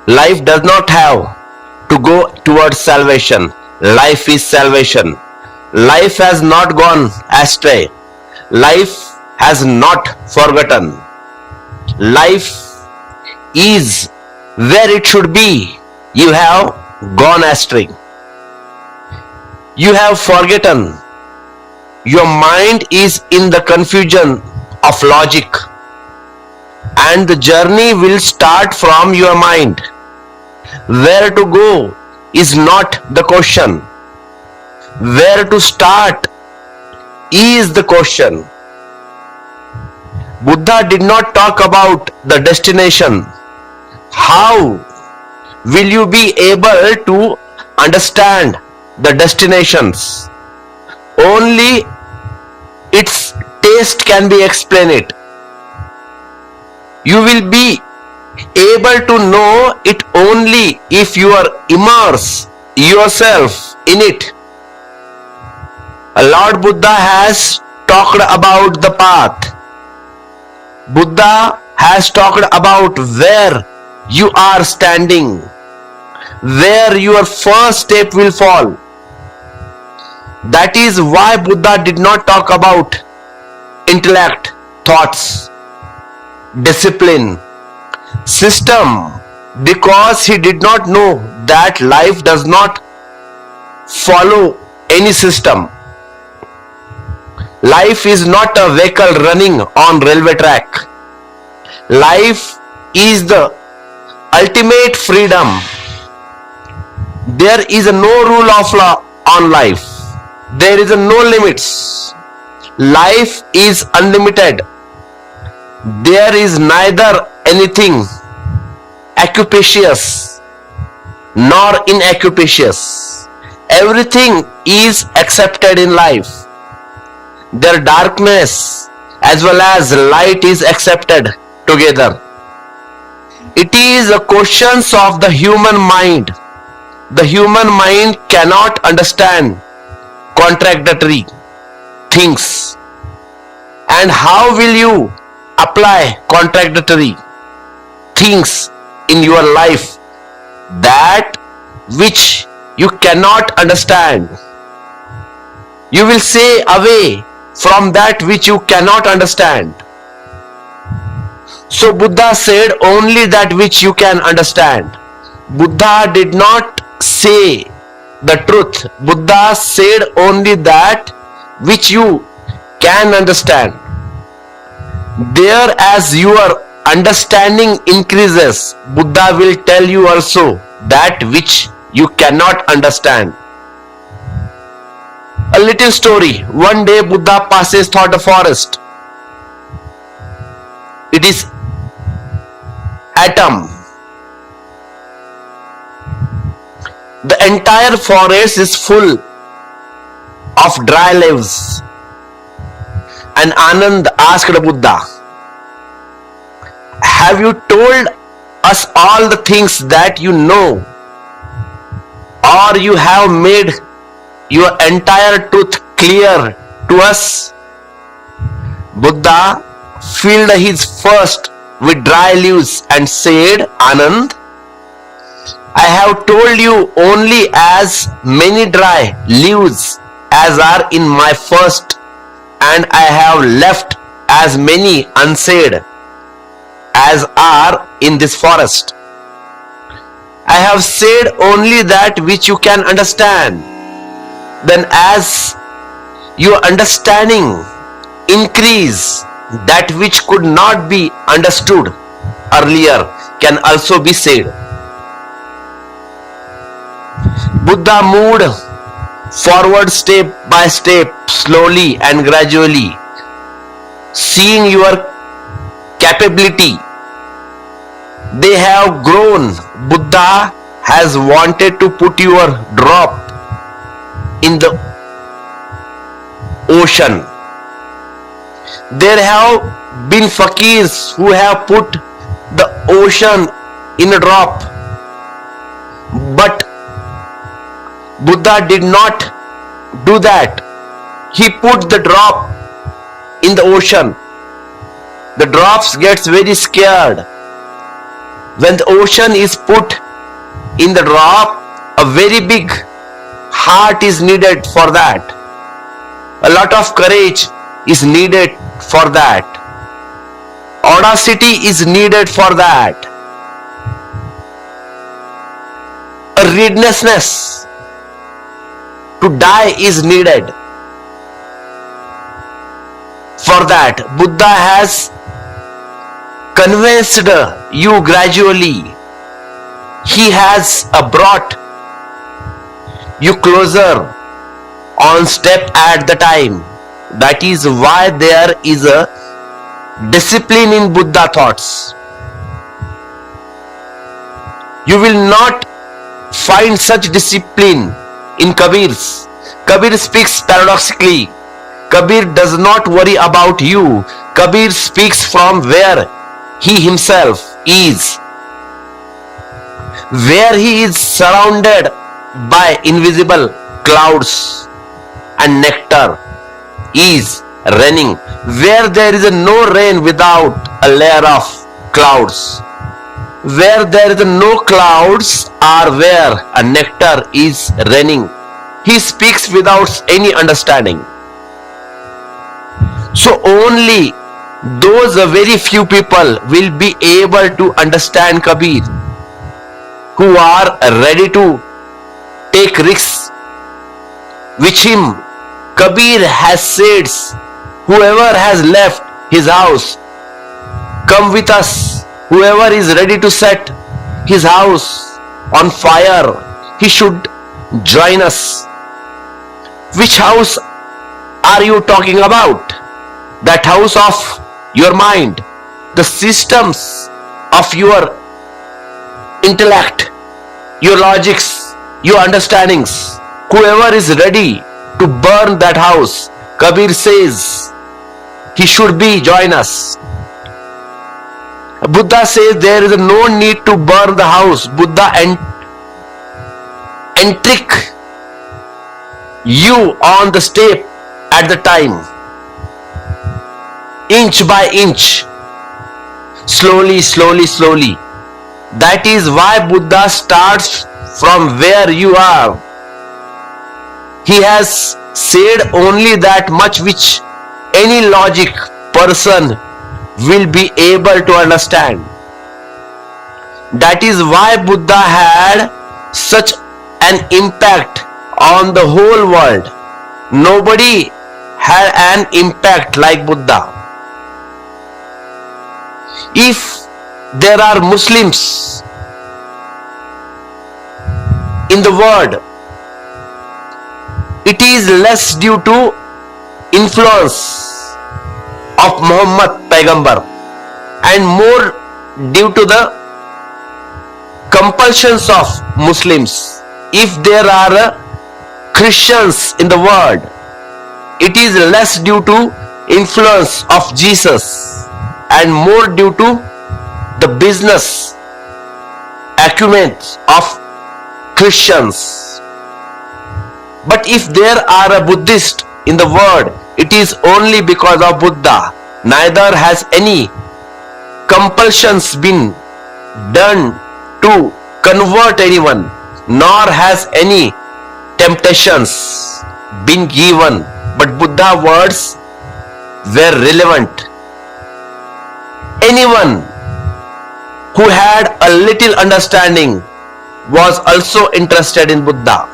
Life does not have to go towards salvation. Life is salvation. Life has not gone astray. Life has not forgotten. Life is where it should be. You have gone astray. You have forgotten. Your mind is in the confusion of logic, and the journey will start from your mind. Where to go is not the question. Where to start is the question. Buddha did not talk about the destination. How will you be able to understand the destinations? Only its taste can be explained. You will be able to know it only if you are immerse yourself in it. Lord Buddha has talked about the path. Buddha has talked about where you are standing, where your first step will fall. That is why Buddha did not talk about intellect, thoughts, discipline, system, because he did not know that life does not follow any system. Life is not a vehicle running on railway track. Life is the ultimate freedom. There is no rule of law on life. There is no limits. Life is unlimited. There is neither anything acupacious nor inacupacious. Everything is accepted in life. Their darkness as well as light is accepted together. It is a question of the human mind. The human mind cannot understand contradictory things. And how will you apply contradictory things in your life? That which you cannot understand, you will stay away from that which you cannot understand. So Buddha said only that which you can understand. Buddha did not say the truth. Buddha said only that which you can understand. There, as your understanding increases, Buddha will tell you also that which you cannot understand. A little story. One day Buddha passes through the forest. It is autumn. The entire forest is full of dry leaves. And Anand asked Buddha, have you told us all the things that you know, or you have made your entire truth clear to us? Buddha filled his first with dry leaves and said, Anand, I have told you only as many dry leaves as are in my first, and I have left as many unsaid as are in this forest. I have said only that which you can understand. Then as your understanding increase, that which could not be understood earlier can also be said. Buddha moved forward step by step, slowly and gradually, seeing your capability. They have grown. Buddha has wanted to put your drop in the ocean. There have been fakirs who have put the ocean in a drop, but Buddha did not do that. He put the drop in the ocean. The drops gets very scared. When the ocean is put in the drop, a very big heart is needed for that. A lot of courage is needed for that. Audacity is needed for that. A readiness to die is needed. For that, Buddha has convinced you gradually. He has brought you closer on step at the time. That is why there is a discipline in Buddha thoughts. You will not find such discipline in Kabir's. Kabir speaks paradoxically. Kabir does not worry about you. Kabir speaks from where he himself is. Where he is surrounded by invisible clouds and nectar is raining. Where there is no rain without a layer of clouds. Where there is no clouds are where a nectar is raining. He speaks without any understanding. So only those very few people will be able to understand Kabir, who are ready to take risks with him. Kabir has said, whoever has left his house, come with us. Whoever is ready to set his house on fire, he should join us. Which house are you talking about? That house of your mind, the systems of your intellect, your logics, your understandings. Whoever is ready to burn that house, Kabir says, he should be join us. Buddha says there is no need to burn the house. Buddha trick you on the step at the time, inch by inch, slowly, slowly, slowly. That is why Buddha starts from where you are. He has said only that much which any logic person will be able to understand. That is why Buddha had such an impact on the whole world. Nobody had an impact like Buddha. If there are Muslims in the world, it is less due to influence of Muhammad Paigambar and more due to the compulsions of Muslims. If there are Christians in the world, it is less due to influence of Jesus and more due to the business acumen of Christians. But if there are a Buddhist in the world, it is only because of Buddha. Neither has any compulsions been done to convert anyone, nor has any temptations been given, but Buddha words were relevant. Anyone who had a little understanding was also interested in Buddha.